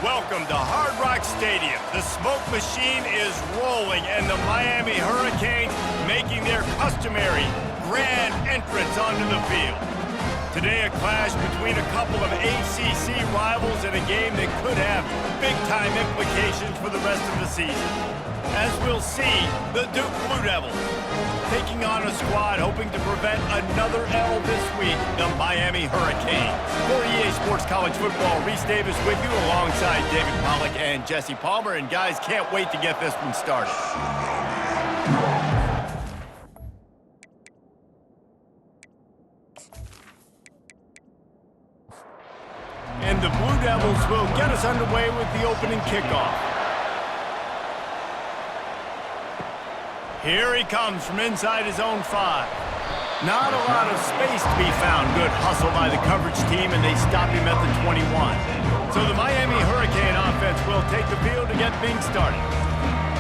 Welcome to Hard Rock Stadium. The smoke machine is rolling and the Miami Hurricanes making their customary grand entrance onto the field. Today a clash between a couple of ACC rivals in a game that could have big-time implications for the rest of the season. As we'll see, the Duke Blue Devils taking on a squad hoping to prevent another L this week, the Miami Hurricanes. For EA Sports College Football, Reese Davis with you alongside David Pollack and Jesse Palmer. And guys, can't wait to get this one started. And the Blue Devils will get us underway with the opening kickoff. Here he comes from inside his own 5. Not a lot of space to be found. Good hustle by the coverage team, and they stop him at the 21. So the Miami Hurricane offense will take the field to get things started.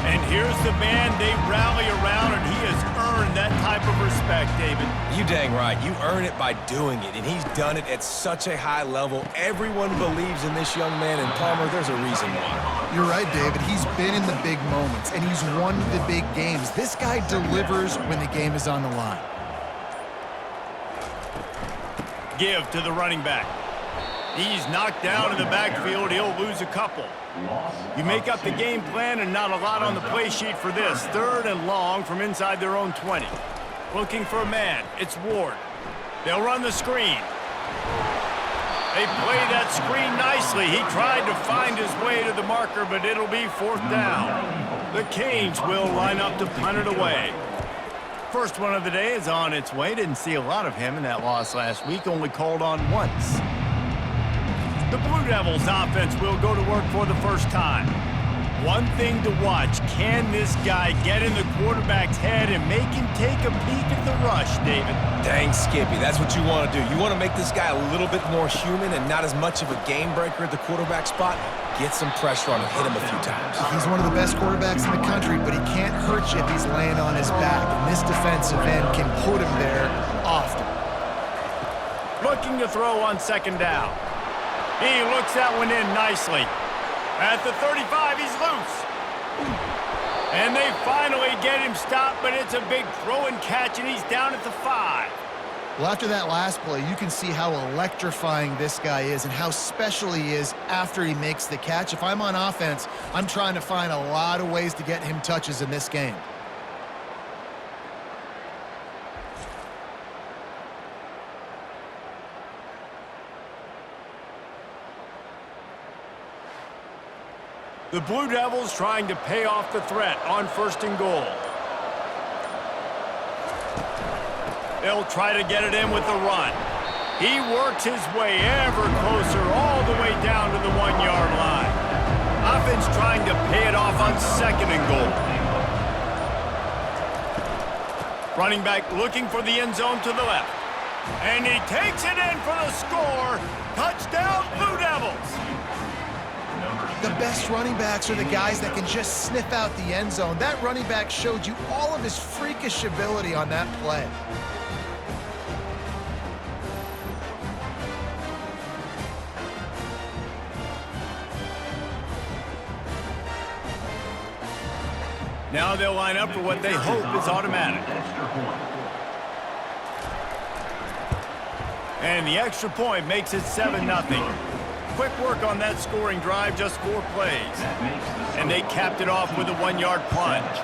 And here's the man they rally around, and he has earned that type of respect, David. You dang right. You earn it by doing it, and he's done it at such a high level. Everyone believes in this young man, and Palmer, there's a reason why. You're right, David. He's been in the big moments, and he's won the big games. This guy delivers when the game is on the line. Give to the running back. He's knocked down in the backfield. He'll lose a couple. You make up the game plan and not a lot on the play sheet for this. 3rd and long from inside their own 20. Looking for a man. It's Ward. They'll run the screen. They play that screen nicely. He tried to find his way to the marker, but it'll be 4th down. The Canes will line up to punt it away. First one of the day is on its way. Didn't see a lot of him in that loss last week. Only called on once. The Blue Devils offense will go to work for the first time. One thing to watch, can this guy get in the quarterback's head and make him take a peek at the rush, David? Dang, Skippy, that's what you want to do. You want to make this guy a little bit more human and not as much of a game breaker at the quarterback spot. Get some pressure on him, hit him a few times. He's one of the best quarterbacks in the country, but he can't hurt you if he's laying on his back. And this defensive end can put him there often. Looking to throw on 2nd down. He looks that one in nicely. At the 35, he's loose. And they finally get him stopped, but it's a big throw and catch, and he's down at the 5. Well, after that last play, you can see how electrifying this guy is and how special he is after he makes the catch. If I'm on offense, I'm trying to find a lot of ways to get him touches in this game. The Blue Devils trying to pay off the threat on 1st and goal. They'll try to get it in with the run. He works his way ever closer all the way down to the 1-yard line. Offense trying to pay it off on 2nd and goal. Running back looking for the end zone to the left. And he takes it in for the score. Touchdown, Blue Devils. The best running backs are the guys that can just sniff out the end zone. That running back showed you all of his freakish ability on that play. Now they'll line up for what they hope is automatic. And the extra point makes it 7-0. Quick work on that scoring drive, just 4 plays. And they capped it off with a 1-yard plunge.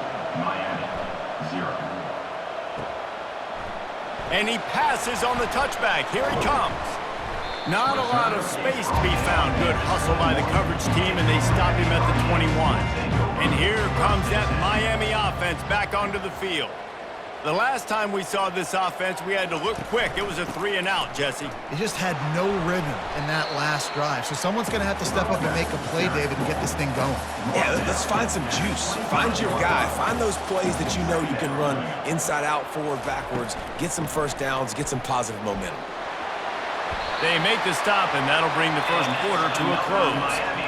And he passes on the touchback. Here he comes. Not a lot of space to be found. Good hustle by the coverage team, and they stop him at the 21. And here comes that Miami offense back onto the field. The last time we saw this offense, we had to look quick. It was a 3-and-out, Jesse. He just had no rhythm in that last drive. So someone's going to have to step up and make a play, David, and get this thing going. Yeah, let's find some juice. Find your guy. Find those plays that you know you can run inside out, forward, backwards. Get some first downs. Get some positive momentum. They make the stop, and that'll bring the first quarter to a close.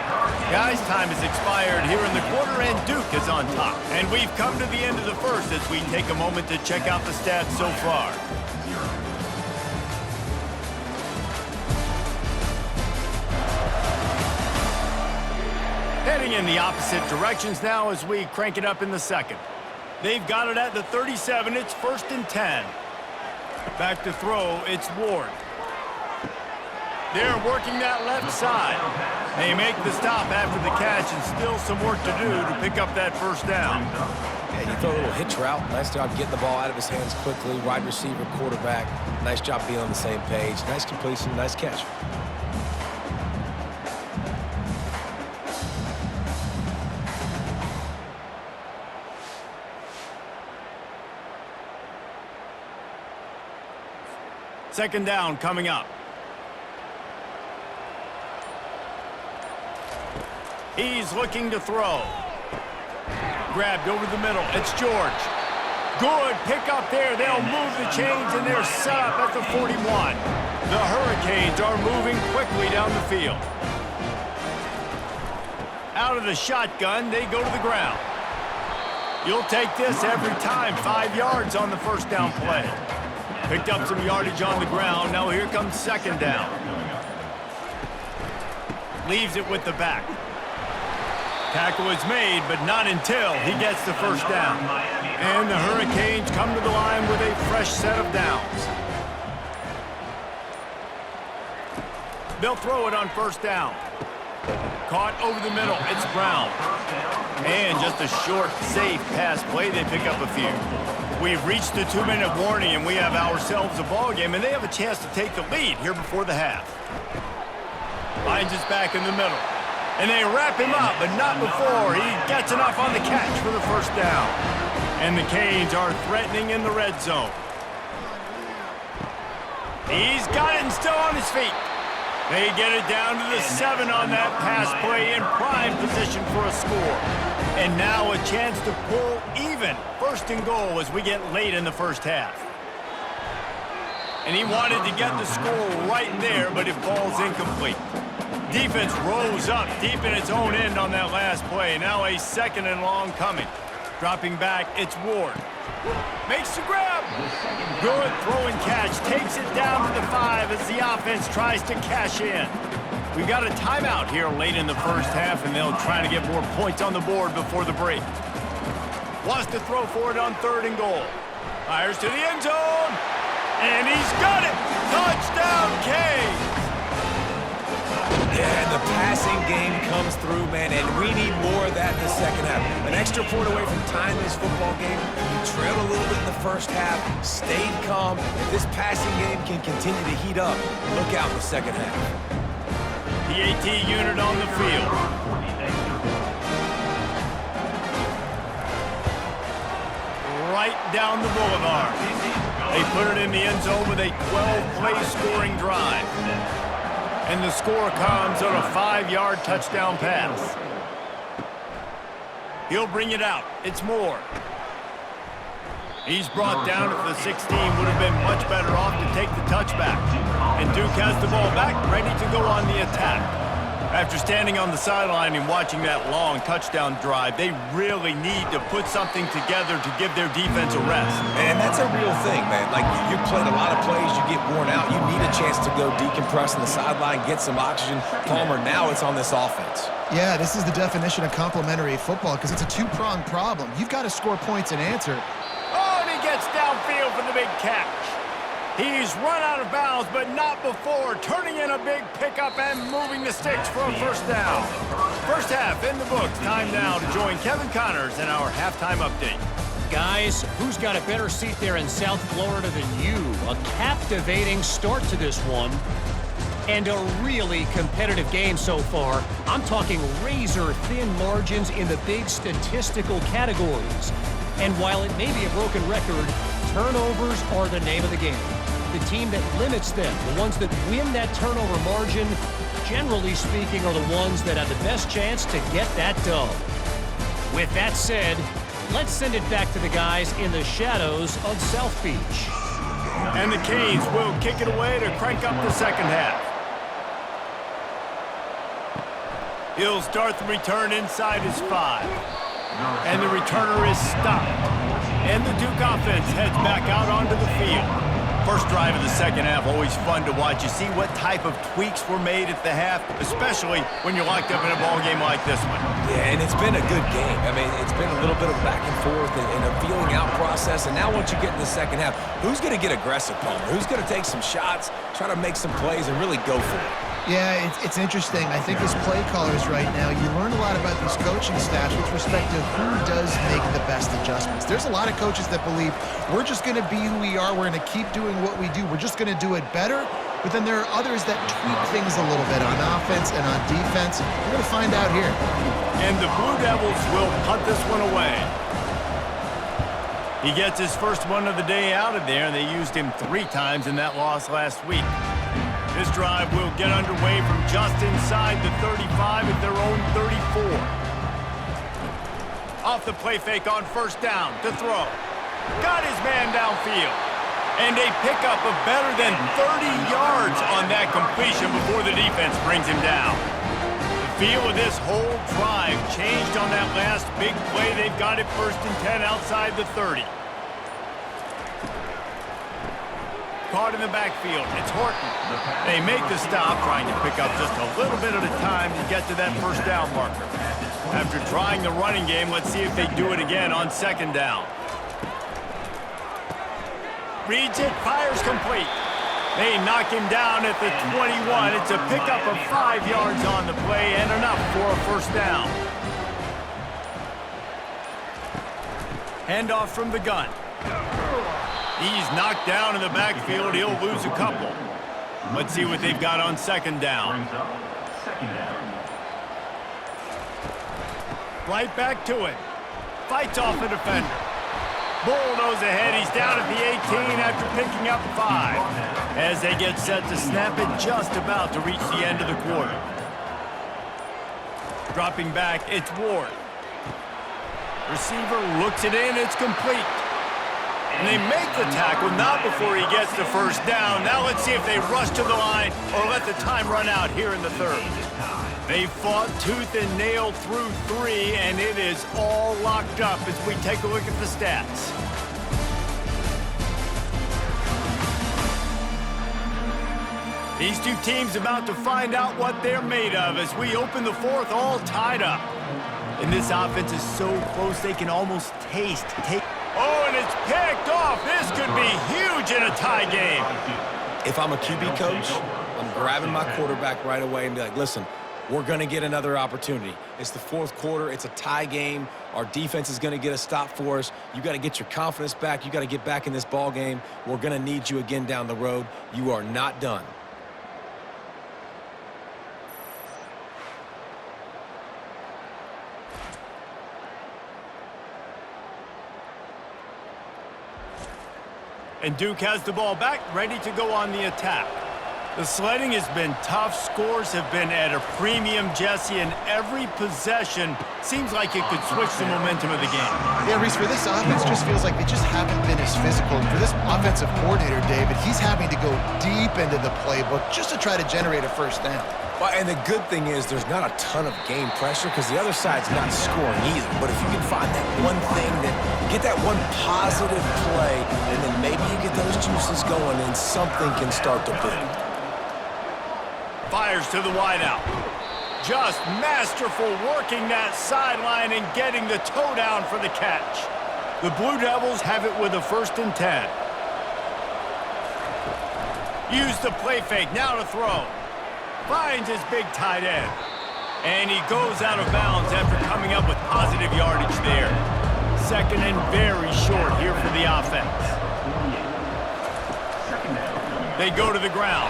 Guys, time has expired here in the quarter, and Duke is on top. And we've come to the end of the first as we take a moment to check out the stats so far. Heading in the opposite directions now as we crank it up in the second. They've got it at the 37. It's 1st and 10. Back to throw, it's Ward. They're working that left side. They make the stop after the catch and still some work to do to pick up that first down. Yeah, you throw a little hitch route. Nice job getting the ball out of his hands quickly. Wide receiver, quarterback. Nice job being on the same page. Nice completion, nice catch. Second down coming up. He's looking to throw. Grabbed over the middle. It's George. Good pick up there. They'll move the chains, and they're set up at the 41. The Hurricanes are moving quickly down the field. Out of the shotgun, they go to the ground. You'll take this every time. 5 yards on the first down play. Picked up some yardage on the ground. Now here comes second down. Leaves it with the back. Tackle is made, but not until he gets the first down. And the Hurricanes come to the line with a fresh set of downs. They'll throw it on first down. Caught over the middle. It's Brown. And just a short, safe pass play. They pick up a few. We've reached the 2-minute warning, and we have ourselves a ball game, and they have a chance to take the lead here before the half. Finds his back in the middle. And they wrap him up, but not before he gets enough on the catch for the first down. And the Canes are threatening in the red zone. He's got it and still on his feet. They get it down to the 7 on that pass play in prime position for a score. And now a chance to pull even. 1st and goal as we get late in the first half. And he wanted to get the score right there, but it falls incomplete. Defense rose up deep in its own end on that last play. Now a 2nd and long coming. Dropping back, it's Ward. Makes the grab. Good throw and catch. Takes it down to the 5 as the offense tries to cash in. We've got a timeout here late in the first half, and they'll try to get more points on the board before the break. Wants to throw for it on 3rd and goal. Fires to the end zone. And he's got it. Touchdown, Canes. Yeah, the passing game comes through, man, and we need more of that in the second half. An extra point away from tying this football game. We trailed a little bit in the first half, stayed calm. If this passing game can continue to heat up, look out in the second half. PAT unit on the field. Right down the boulevard. They put it in the end zone with a 12-play scoring drive. And the score comes on a 5-yard touchdown pass. He'll bring it out. It's Moore. He's brought down at the 16. Would have been much better off to take the touchback. And Duke has the ball back, ready to go on the attack. After standing on the sideline and watching that long touchdown drive, they really need to put something together to give their defense a rest. And that's a real thing, man. Like, you played a lot of plays, you get worn out. You need a chance to go decompress on the sideline, get some oxygen. Palmer, now it's on this offense. Yeah, this is the definition of complementary football because it's a two-pronged problem. You've got to score points and answer. Oh, and he gets downfield for the big catch. He's run out of bounds, but not before turning in a big pickup and moving the sticks for a first down. First half in the books. Time now to join Kevin Connors in our halftime update. Guys, who's got a better seat there in South Florida than you? A captivating start to this one. And a really competitive game so far. I'm talking razor-thin margins in the big statistical categories. And while it may be a broken record, turnovers are the name of the game. The team that limits them, the ones that win that turnover margin, generally speaking, are the ones that have the best chance to get that dub. With that said, let's send it back to the guys in the shadows of South Beach. And the Canes will kick it away to crank up the second half. He'll start the return inside his 5. And the returner is stopped. And the Duke offense heads back out onto the field. First drive of the second half, always fun to watch. You see what type of tweaks were made at the half, especially when you're locked up in a ball game like this one. Yeah, and it's been a good game. I mean, it's been a little bit of back and forth and a feeling out process. And now once you get in the second half, who's going to get aggressive, Palmer? Who's going to take some shots, try to make some plays, and really go for it? Yeah, it's interesting. I think as play callers right now, you learn a lot about these coaching staffs with respect to who does make the best adjustments. There's a lot of coaches that believe we're just going to be who we are. We're going to keep doing what we do. We're just going to do it better. But then there are others that tweak things a little bit on offense and on defense. We're going to find out here. And the Blue Devils will punt this one away. He gets his first one of the day out of there, and they used him 3 times in that loss last week. This drive will get underway from just inside the 35 at their own 34. Off the play fake on first down to throw. Got his man downfield. And a pickup of better than 30 yards on that completion before the defense brings him down. The feel of this whole drive changed on that last big play. They've got it 1st and 10 outside the 30. Caught in the backfield. It's Horton. They make the stop, trying to pick up just a little bit at a time to get to that first down marker. After trying the running game, let's see if they do it again on 2nd down. Reads it, fires complete. They knock him down at the 21. It's a pickup of 5 yards on the play and enough for a first down. Handoff from the gun. He's knocked down in the backfield. He'll lose a couple. Let's see what they've got on 2nd down. Right back to it. Fights off a defender. Bulldoze ahead. He's down at the 18 after picking up 5. As they get set to snap it, just about to reach the end of the quarter. Dropping back, it's Ward. Receiver looks it in. It's complete. And they make the tackle, not before he gets the first down. Now let's see if they rush to the line or let the time run out here in the 3rd. They fought tooth and nail through 3, and it is all locked up as we take a look at the stats. These two teams about to find out what they're made of as we open the 4th all tied up. And this offense is so close they can almost taste. Oh, and it's picked off. This could be huge in a tie game. If I'm a QB coach, I'm grabbing my quarterback right away and be like, listen, we're going to get another opportunity. It's the 4th quarter. It's a tie game. Our defense is going to get a stop for us. You got to get your confidence back. You got to get back in this ball game. We're going to need you again down the road. You are not done. And Duke has the ball back, ready to go on the attack. The sledding has been tough. Scores have been at a premium, Jesse, and every possession seems like it could switch the momentum of the game. Yeah, Reese, for this offense, just feels like they just haven't been as physical. And for this offensive coordinator, David, he's having to go deep into the playbook just to try to generate a first down. Well, and the good thing is there's not a ton of game pressure because the other side's not scoring either. But if you can find that one thing, get that one positive play, and then maybe you get those juices going and something can start to build. Fires to the wideout. Just masterful working that sideline and getting the toe down for the catch. The Blue Devils have it with a 1st and 10. Use the play fake, now to throw. Finds his big tight end. And he goes out of bounds after coming up with positive yardage there. 2nd and very short here for the offense. They go to the ground.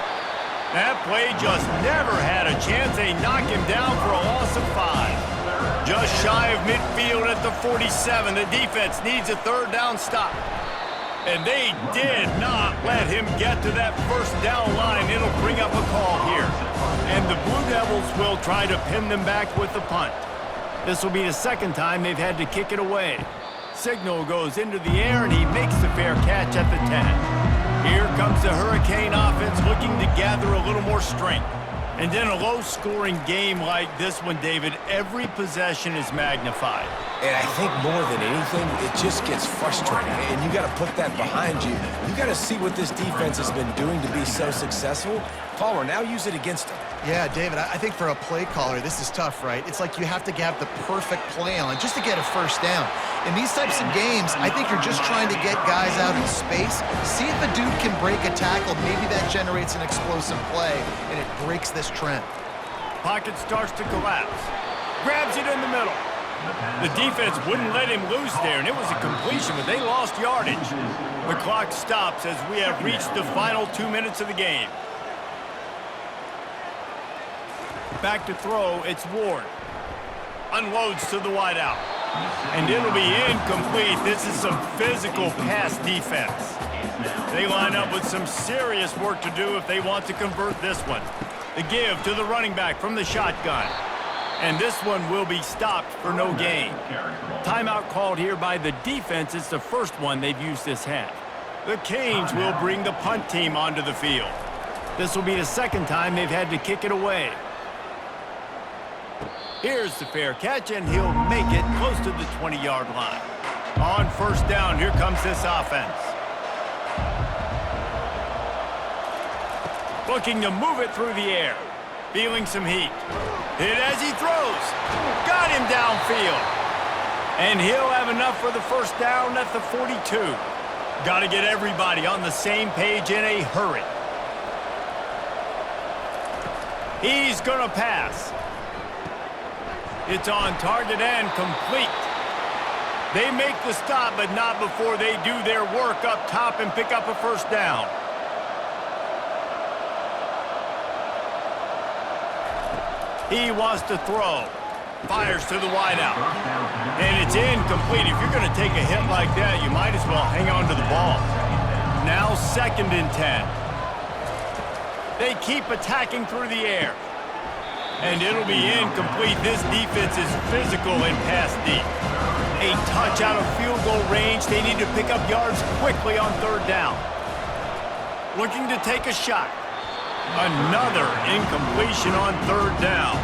That play just never had a chance. They knock him down for a loss of 5. Just shy of midfield at the 47. The defense needs a 3rd down stop. And they did not let him get to that first down line. It'll bring up a call here. And the Blue Devils will try to pin them back with the punt. This will be the 2nd time they've had to kick it away. Signal goes into the air, and he makes the fair catch at the 10. Here comes the Hurricane offense looking to gather a little more strength. And in a low-scoring game like this one, David, every possession is magnified. And I think more than anything, it just gets frustrating. And you got to put that behind you. You got to see what this defense has been doing to be so successful. Palmer, now use it against them. Yeah, David, I think for a play caller, this is tough, right? It's like you have to have the perfect play on just to get a first down. In these types of games, I think you're just trying to get guys out in space, see if a dude can break a tackle. Maybe that generates an explosive play, and it breaks this trend. Pocket starts to collapse. Grabs it in the middle. The defense wouldn't let him loose there, and it was a completion, but they lost yardage. The clock stops as we have reached the final 2 minutes of the game. Back to throw, it's Ward. Unloads to the wideout. And it'll be incomplete. This is some physical pass defense. They line up with some serious work to do if they want to convert this one. The give to the running back from the shotgun. And this one will be stopped for no gain. Timeout called here by the defense. It's the first one they've used this half. The Canes will bring the punt team onto the field. This will be the second time they've had to kick it away. Here's the fair catch, and he'll make it close to the 20-yard line. On first down, here comes this offense. Looking to move it through the air. Feeling some heat. Hit as he throws. Got him downfield. And he'll have enough for the first down at the 42. Got to get everybody on the same page in a hurry. He's going to pass. It's on target and complete. They make the stop, but not before they do their work up top and pick up a first down. He wants to throw. Fires to the wideout. And it's incomplete. If you're going to take a hit like that, you might as well hang on to the ball. Now 2nd and 10. They keep attacking through the air. And it'll be incomplete. This defense is physical and pass deep. A touch out of field goal range. They need to pick up yards quickly on 3rd down. Looking to take a shot. Another incompletion on 3rd down.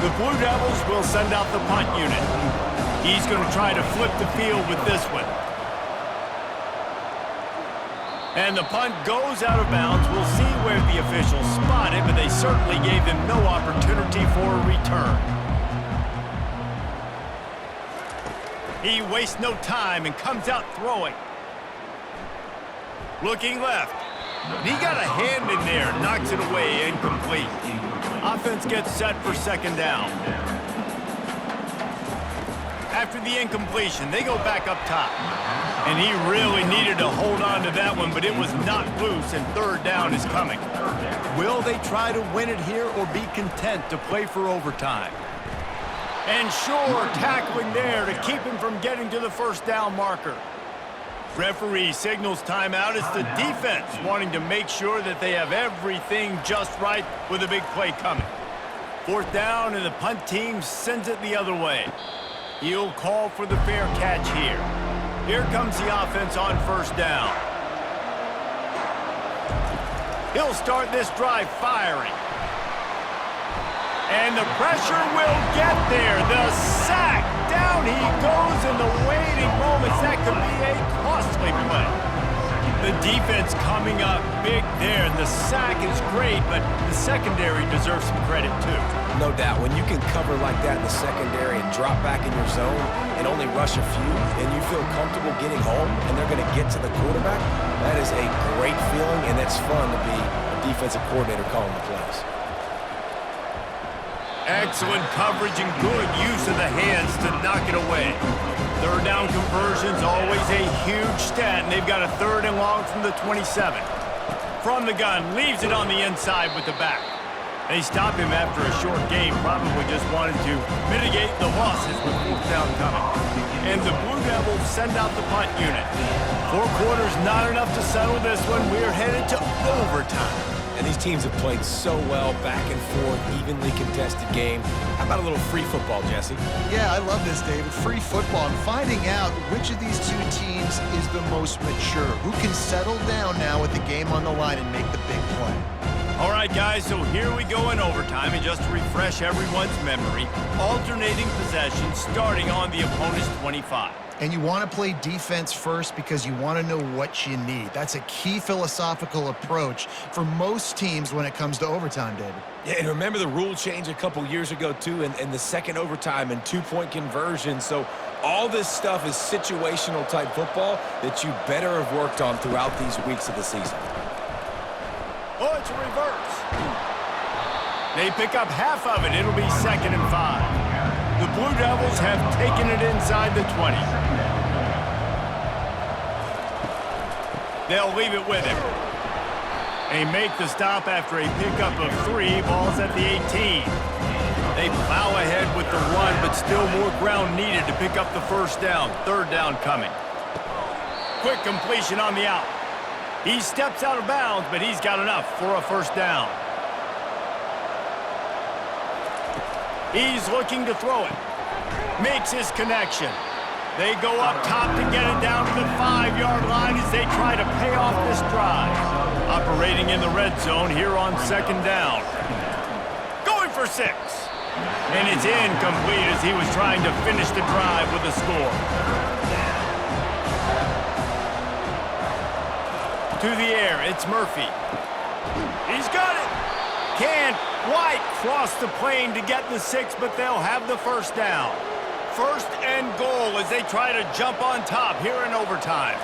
The Blue Devils will send out the punt unit. He's going to try to flip the field with this one. And the punt goes out of bounds. We'll see where the officials spot it, but they certainly gave them no opportunity for a return. He wastes no time and comes out throwing. Looking left. He got a hand in there, knocks it away, incomplete. Offense gets set for 2nd down. After the incompletion, they go back up top. And he really needed to hold on to that one, but it was not loose, and 3rd down is coming. Will they try to win it here or be content to play for overtime? And sure, tackling there to keep him from getting to the first down marker. Referee signals timeout. It's the defense wanting to make sure that they have everything just right with a big play coming. 4th down, and the punt team sends it the other way. He'll call for the fair catch here. Here comes the offense on 1st down. He'll start this drive firing. And the pressure will get there. The sack. Down he goes in the waiting moments. That could be a costly play. The defense coming up big there. The sack is great, but the secondary deserves some credit too. No doubt. When you can cover like that in the secondary and drop back in your zone and only rush a few, and you feel comfortable getting home and they're going to get to the quarterback, that is a great feeling, and it's fun to be a defensive coordinator calling the plays. Excellent coverage and good use of the hands to knock it away. 3rd down conversion's always a huge stat, and they've got a 3rd and long from the 27. From the gun, leaves it on the inside with the back. They stop him after a short game, probably just wanted to mitigate the losses with 4th down coming. And the Blue Devils send out the punt unit. 4 quarters not enough to settle this one. We're headed to overtime. And these teams have played so well, back and forth, evenly contested game. How about a little free football, Jesse? Yeah, I love this, David. Free football. And finding out which of these 2 teams is the most mature. Who can settle down now with the game on the line and make the big play. All right, guys, so here we go in overtime, and just to refresh everyone's memory, alternating possession starting on the opponent's 25. And you want to play defense first because you want to know what you need. That's a key philosophical approach for most teams when it comes to overtime, David. Yeah, and remember the rule change a couple years ago, too, and the second overtime and two-point conversion. So all this stuff is situational type football that you better have worked on throughout these weeks of the season. Oh, it's a reverse. They pick up half of it. It'll be 2nd and 5. The Blue Devils have taken it inside the 20. They'll leave it with him. They make the stop after a pickup of 3. Ball's at the 18. They plow ahead with the run, but still more ground needed to pick up the first down. 3rd down coming. Quick completion on the out. He steps out of bounds, but he's got enough for a first down. He's looking to throw it. Makes his connection. They go up top to get it down to the 5-yard line as they try to pay off this drive. Operating in the red zone here on 2nd down. Going for 6. And it's incomplete as he was trying to finish the drive with a score. To the air, it's Murphy. He's got it. Can't quite cross the plane to get the 6, but they'll have the first down. 1st and goal as they try to jump on top here in overtime.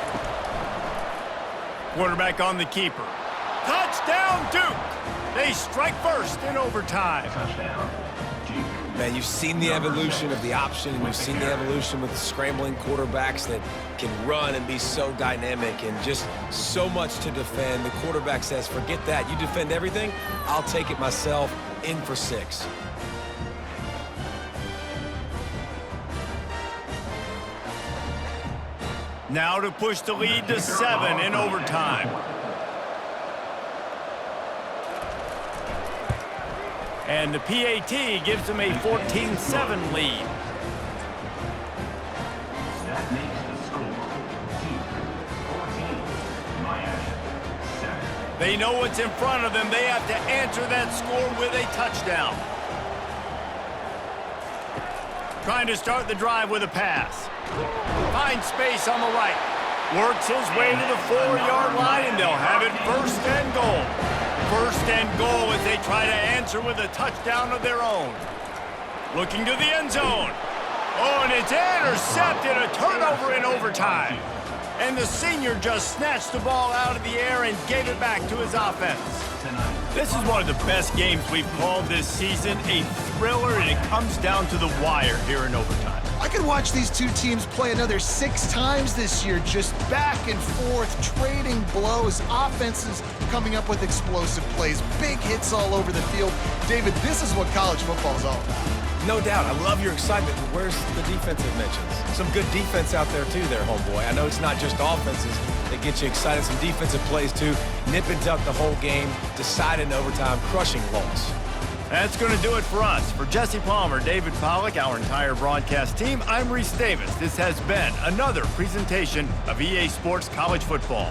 Quarterback on the keeper. Touchdown, Duke! They strike first in overtime. Man, you've seen the evolution of the option, and you've seen the evolution with the scrambling quarterbacks that can run and be so dynamic and just so much to defend. The quarterback says, forget that. You defend everything, I'll take it myself. In for 6. Now to push the lead to 7 in overtime. And the PAT gives them a 14-7 lead. That makes the score 14, Miami 7. They know what's in front of them. They have to answer that score with a touchdown. Trying to start the drive with a pass. Finds space on the right. Works his way to the 4-yard line, and they'll have it 1st and goal. 1st and goal as they try to answer with a touchdown of their own. Looking to the end zone. Oh, and it's intercepted. A turnover in overtime. And the senior just snatched the ball out of the air and gave it back to his offense. This is one of the best games we've called this season. A thriller, and it comes down to the wire here in overtime. I could watch these two teams play another 6 times this year, just back and forth, trading blows, offenses coming up with explosive plays, big hits all over the field. David, this is what college football is all about. No doubt. I love your excitement. Where's the defensive mentions? Some good defense out there, too, there, homeboy. I know it's not just offenses that get you excited. Some defensive plays, too. Nip and tuck the whole game, decide in overtime, crushing loss. That's going to do it for us. For Jesse Palmer, David Pollack, our entire broadcast team, I'm Reese Davis. This has been another presentation of EA Sports College Football.